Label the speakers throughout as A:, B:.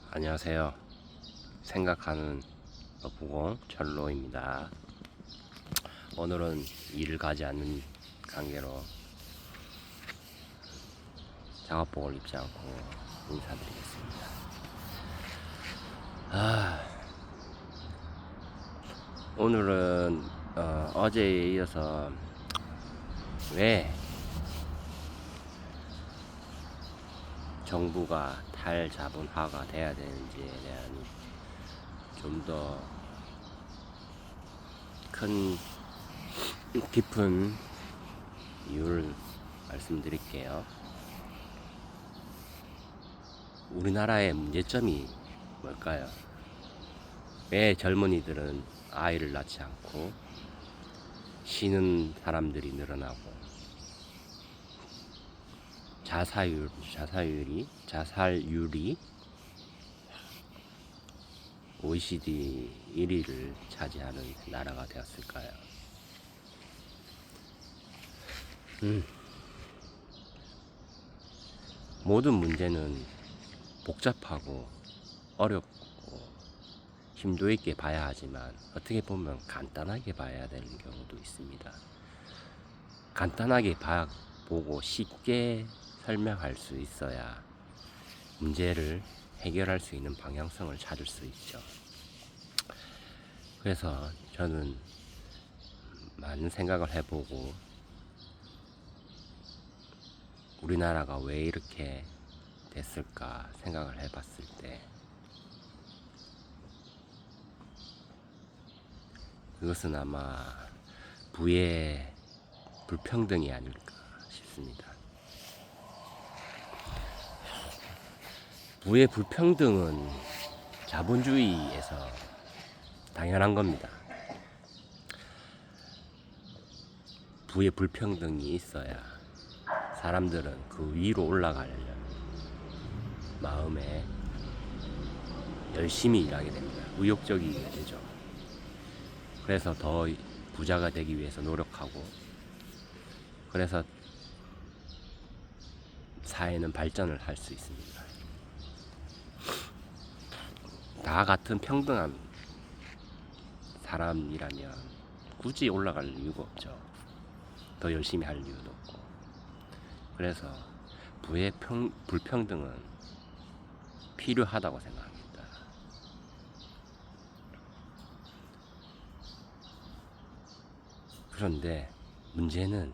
A: 안녕하세요. 생각하는 부공 철로입니다. 오늘은 일을 가지 않는 관계로 작업복을 입지 않고 인사드리겠습니다. 오늘은 어제에 이어서 왜 정부가 탈자본화가 돼야 되는지에 대한 좀 더 큰 깊은 이유를 말씀드릴게요. 우리나라의 문제점이 뭘까요? 왜 젊은이들은 아이를 낳지 않고 쉬는 사람들이 늘어나고 자살률이 OECD 1위를 차지하는 나라가 되었을까요? 모든 문제는 복잡하고 어렵고 심도 있게 봐야 하지만 어떻게 보면 간단하게 봐야 되는 경우도 있습니다. 간단하게 보고 쉽게 설명할 수 있어야 문제를 해결할 수 있는 방향성을 찾을 수 있죠. 그래서 저는 많은 생각을 해보고 우리나라가 왜 이렇게 됐을까 생각을 해봤을 때 그것은 아마 부의 불평등이 아닐까 싶습니다. 부의 불평등은 자본주의에서 당연한 겁니다. 부의 불평등이 있어야 사람들은 그 위로 올라가려는 마음에 열심히 일하게 됩니다. 의욕적이게 되죠. 그래서 더 부자가 되기 위해서 노력하고, 그래서 사회는 발전을 할 수 있습니다. 다 같은 평등한 사람이라면 굳이 올라갈 이유가 없죠. 더 열심히 할 이유도 없고. 그래서 부의 불평등은 필요하다고 생각합니다. 그런데 문제는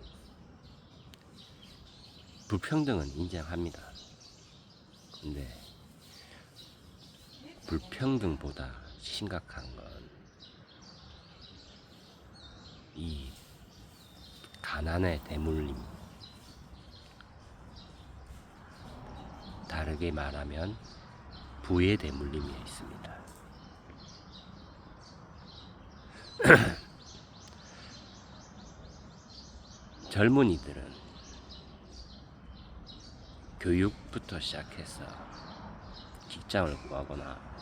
A: 불평등은 인정합니다. 근데 불평등보다 심각한 건 이 가난의 대물림, 다르게 말하면 부의 대물림이 있습니다. 젊은이들은 교육부터 시작해서 직장을 구하거나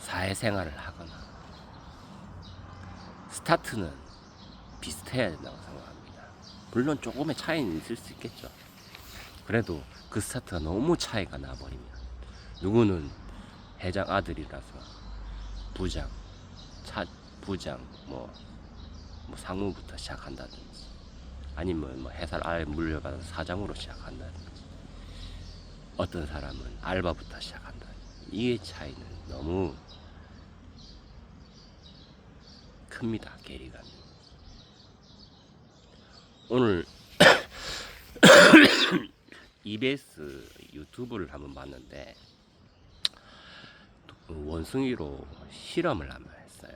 A: 사회생활을 하거나 스타트는 비슷해야 된다고 생각합니다. 물론 조금의 차이는 있을 수 있겠죠. 그래도 그 스타트가 너무 차이가 나버리면 누구는 회장 아들이라서 부장, 뭐 상무부터 시작한다든지 아니면 뭐 회사를 아예 물려받아서 사장으로 시작한다든지 어떤 사람은 알바부터 시작한다든지 이게 차이는 너무 큽니다. 괴리감이. 오늘 EBS 유튜브를 한번 봤는데 원숭이로 실험을 한번 했어요.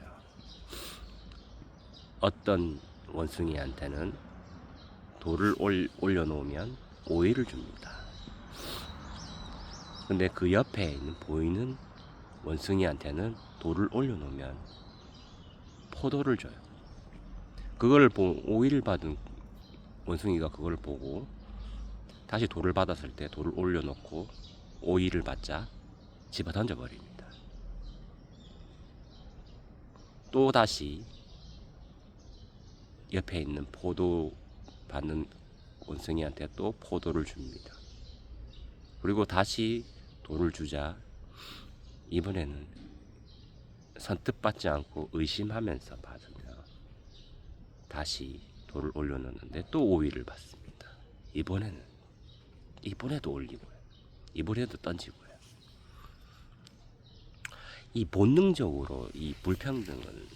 A: 어떤 원숭이한테는 돌을 올려놓으면 오이를 줍니다. 근데 그 옆에 있는 보이는 원숭이한테는 돌을 올려놓으면 포도를 줘요. 그걸 오이를 받은 원숭이가 그걸 보고 다시 돌을 받았을 때 돌을 올려놓고 오이를 받자 집어 던져버립니다. 또 다시 옆에 있는 포도 받는 원숭이한테 또 포도를 줍니다. 그리고 다시 돌을 주자 이번에는 선뜻 받지 않고 의심하면서 받으며 다시 돌을 올려놓는데 또 오위를 받습니다. 이번에도 올리고요. 이번에도 던지고요. 이 본능적으로 이 불평등은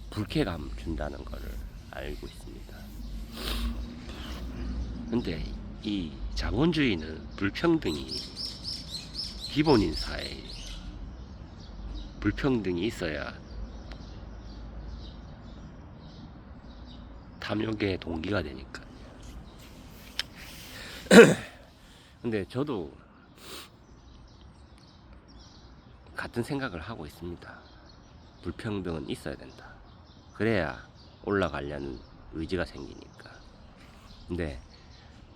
A: 불쾌감을 준다는 것을 알고 있습니다. 근데 이 자본주의는 불평등이 기본인 사회예요. 불평등이 있어야 탐욕의 동기가 되니까. 근데 저도 같은 생각을 하고 있습니다. 불평등은 있어야 된다. 그래야 올라가려는 의지가 생기니까. 근데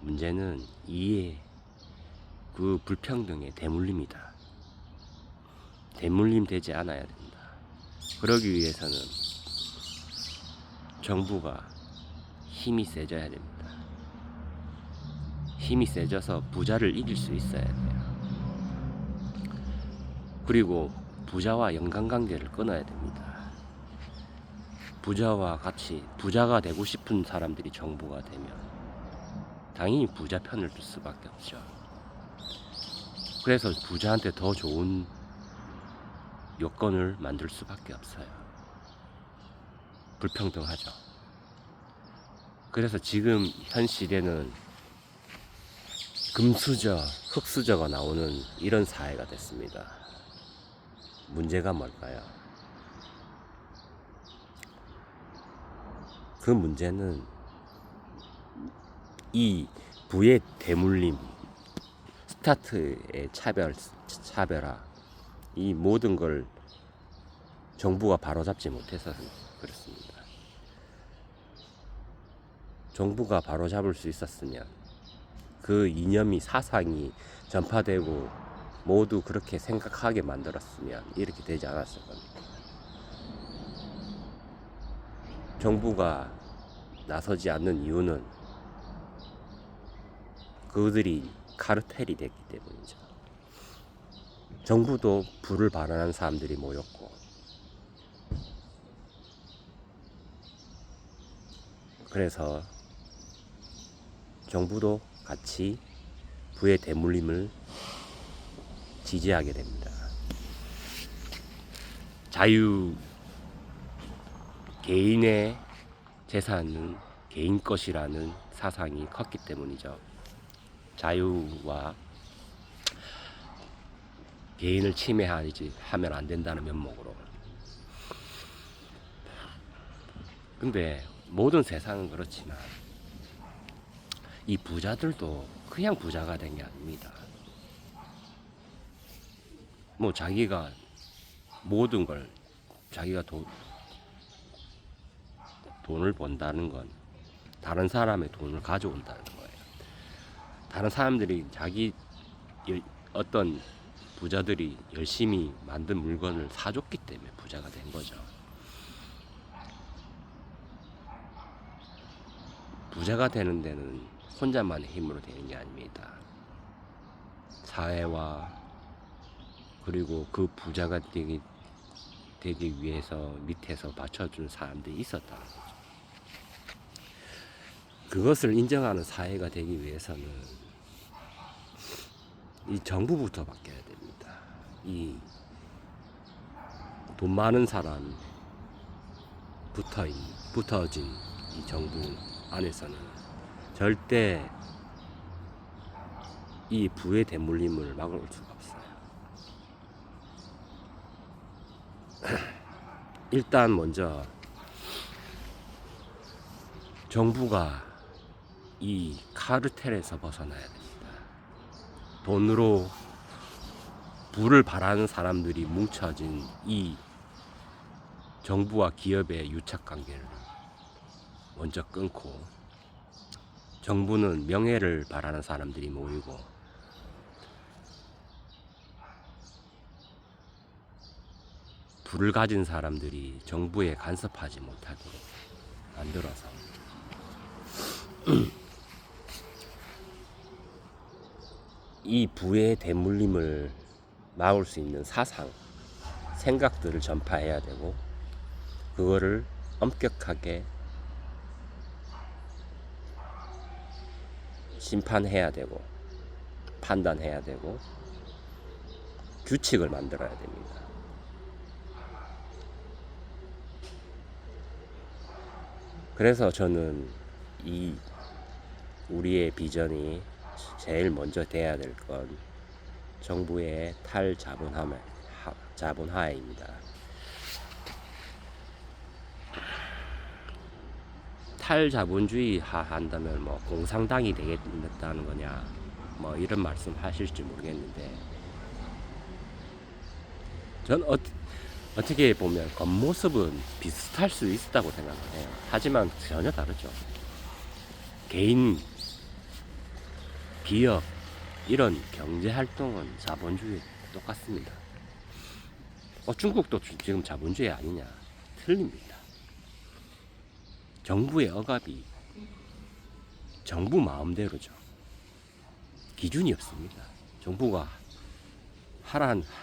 A: 문제는 이에 그 불평등의 대물림이다. 대물림 되지 않아야 된다. 그러기 위해서는 정부가 힘이 세져야 됩니다. 힘이 세져서 부자를 이길 수 있어야 돼요. 그리고 부자와 인간관계를 끊어야 됩니다. 부자와 같이 부자가 되고 싶은 사람들이 정부가 되면 당연히 부자 편을 들 수밖에 없죠. 그래서 부자한테 더 좋은 여건을 만들 수밖에 없어요. 불평등하죠. 그래서 지금 현 시대는 금수저, 흙수저가 나오는 이런 사회가 됐습니다. 문제가 뭘까요? 그 문제는 이 부의 대물림, 스타트의 차별화, 이 모든 걸 정부가 바로잡지 못해서 그렇습니다. 정부가 바로잡을 수 있었으면 그 이념이 사상이 전파되고 모두 그렇게 생각하게 만들었으면 이렇게 되지 않았을 겁니다. 정부가 나서지 않는 이유는 그들이 카르텔이 됐기 때문이죠. 정부도 부를 발언한 사람들이 모였고 그래서 정부도 같이 부의 대물림을 지지하게 됩니다. 개인의 재산은 개인 것이라는 사상이 컸기 때문이죠. 자유와 개인을 침해하면 안 된다는 면목으로. 근데 모든 세상은 그렇지만 이 부자들도 그냥 부자가 된 게 아닙니다. 뭐 자기가 모든 걸 자기가 돈을 번다는 건 다른 사람의 돈을 가져온다는 거예요. 다른 사람들이 어떤 부자들이 열심히 만든 물건을 사줬기 때문에 부자가 된 거죠. 부자가 되는 데는 혼자만의 힘으로 되는 게 아닙니다. 사회와 그리고 그 부자가 되기 위해서 밑에서 받쳐주는 사람들이 있었다는 거죠. 그것을 인정하는 사회가 되기 위해서는 이 정부부터 바뀌어야 됩니다. 이 돈 많은 사람 붙어진 이 정부 안에서는 절대 이 부의 대물림을 막을 수가 없어요. 일단 먼저 정부가 이 카르텔에서 벗어나야 됩니다. 돈으로 부를 바라는 사람들이 뭉쳐진 이 정부와 기업의 유착 관계를 먼저 끊고 정부는 명예를 바라는 사람들이 모이고 부를 가진 사람들이 정부에 간섭하지 못하도록 만들어서 이 부의 대물림을 막을 수 있는 사상, 생각들을 전파해야 되고 그거를 엄격하게 심판해야 되고 판단해야 되고 규칙을 만들어야 됩니다. 그래서 저는 이 우리의 비전이 제일 먼저 돼야 될 건 정부의 자본화입니다. 탈자본주의화 한다면 뭐 공산당이 되겠다는 거냐 뭐 이런 말씀 하실지 모르겠는데 전 어떻게 보면 겉모습은 비슷할 수 있다고 생각을 해요. 하지만 전혀 다르죠. 개인, 기업 이런 경제활동은 자본주의 똑같습니다. 중국도 지금 자본주의 아니냐? 틀립니다. 정부의 억압이 정부 마음대로죠. 기준이 없습니다. 정부가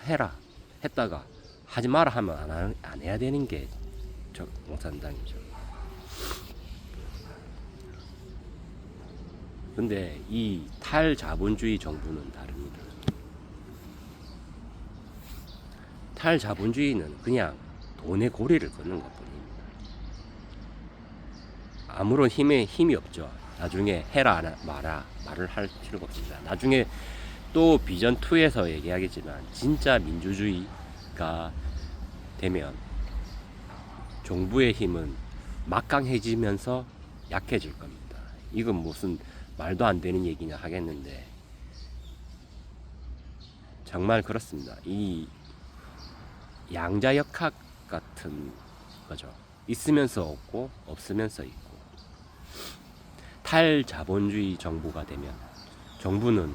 A: 해라 했다가 하지 마라 하면 안 해야 되는 게 공산당이죠. 근데 이 탈자본주의 정부는 다릅니다. 탈자본주의는 그냥 돈의 고리를 끊는 것뿐입니다. 아무런 힘이 없죠. 나중에 해라 마라 말을 할 필요가 없습니다. 나중에 또 비전 2에서 얘기하겠지만 진짜 민주주의가 되면 정부의 힘은 막강해지면서 약해질 겁니다. 이건 무슨 말도 안 되는 얘기냐 하겠는데 정말 그렇습니다. 이 양자역학 같은 거죠. 있으면서 없고 없으면서 있고 탈자본주의 정부가 되면 정부는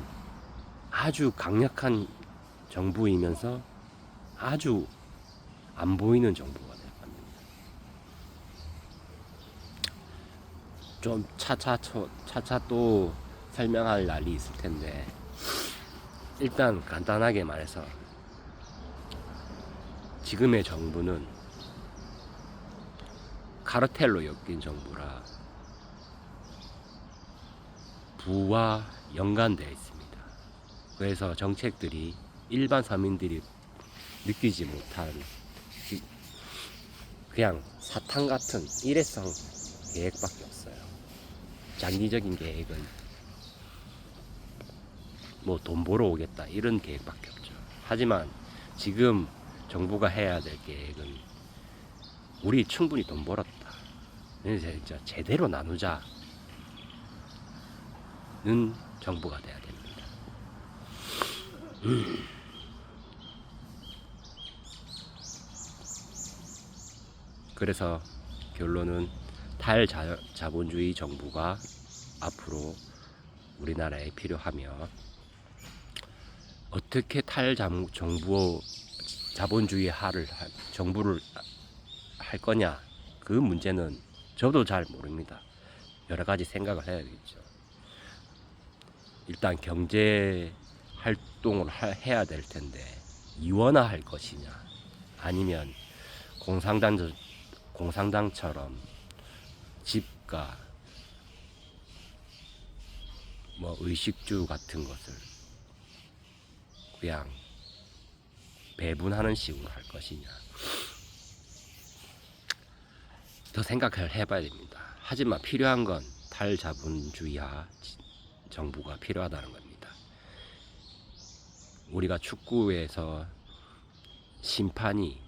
A: 아주 강력한 정부이면서 아주 안 보이는 정부가 될 겁니다. 좀 차차 또 설명할 날이 있을 텐데 일단 간단하게 말해서 지금의 정부는 카르텔로 엮인 정부라 부와 연관되어 있습니다. 그래서 정책들이 일반 서민들이 느끼지 못한 그냥 사탕 같은 일회성 계획밖에 없어요. 장기적인 계획은 뭐 돈 벌어 오겠다 이런 계획밖에 없죠. 하지만 지금 정부가 해야 될 계획은 우리 충분히 돈 벌었다. 진짜 제대로 나누자는 정부가 돼야 됩니다. 그래서 결론은 탈자본주의 정부가 앞으로 우리나라에 필요하며 어떻게 정부를 할 거냐 그 문제는 저도 잘 모릅니다. 여러 가지 생각을 해야겠죠. 일단 경제 활동을 해야 될 텐데 이원화할 것이냐 아니면 공산당처럼 집과 뭐 의식주 같은 것을 그냥 배분하는 식으로 할 것이냐 더 생각을 해봐야 됩니다. 하지만 필요한 건 탈자본주의화 정부가 필요하다는 겁니다. 우리가 축구에서 심판이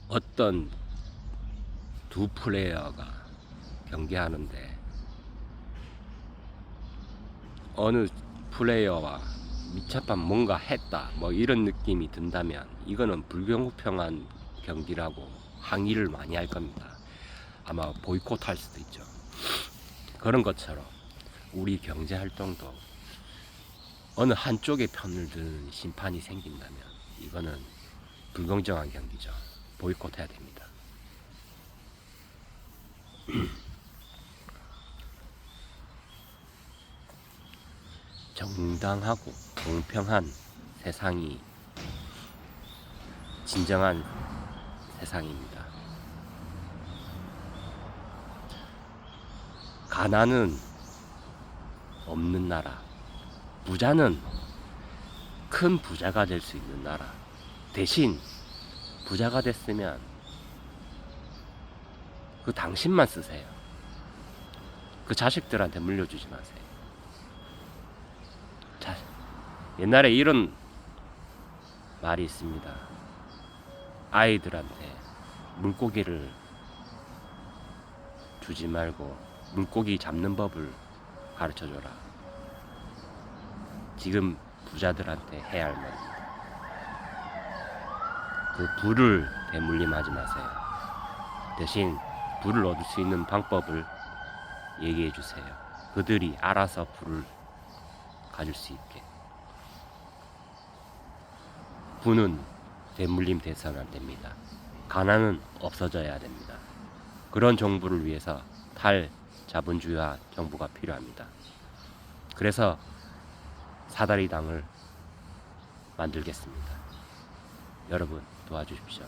A: 어떤 두 플레이어가 경기하는데 어느 플레이어와 미쳤다 뭔가 했다 뭐 이런 느낌이 든다면 이거는 불공평한 경기라고 항의를 많이 할 겁니다. 아마 보이콧 할 수도 있죠. 그런 것처럼 우리 경제 활동도 어느 한쪽의 편을 드는 심판이 생긴다면 이거는 불공정한 경기죠. 보이콧 해야 됩니다. 정당하고 공평한 세상이 진정한 세상입니다. 가난은 없는 나라, 부자는 큰 부자가 될 수 있는 나라. 대신 부자가 됐으면 그 당신만 쓰세요. 그 자식들한테 물려주지 마세요. 옛날에 이런 말이 있습니다. 아이들한테 물고기를 주지 말고 물고기 잡는 법을 가르쳐줘라. 지금 부자들한테 해야 할 말입니다. 그 부를 대물림하지 마세요. 대신 부를 얻을 수 있는 방법을 얘기해 주세요. 그들이 알아서 부를 가질 수 있게. 부는 대물림 돼서는 안 됩니다. 가난은 없어져야 됩니다. 그런 정부를 위해서 탈자본주의화 정부가 필요합니다. 그래서 사다리당을 만들겠습니다. 여러분 도와주십시오.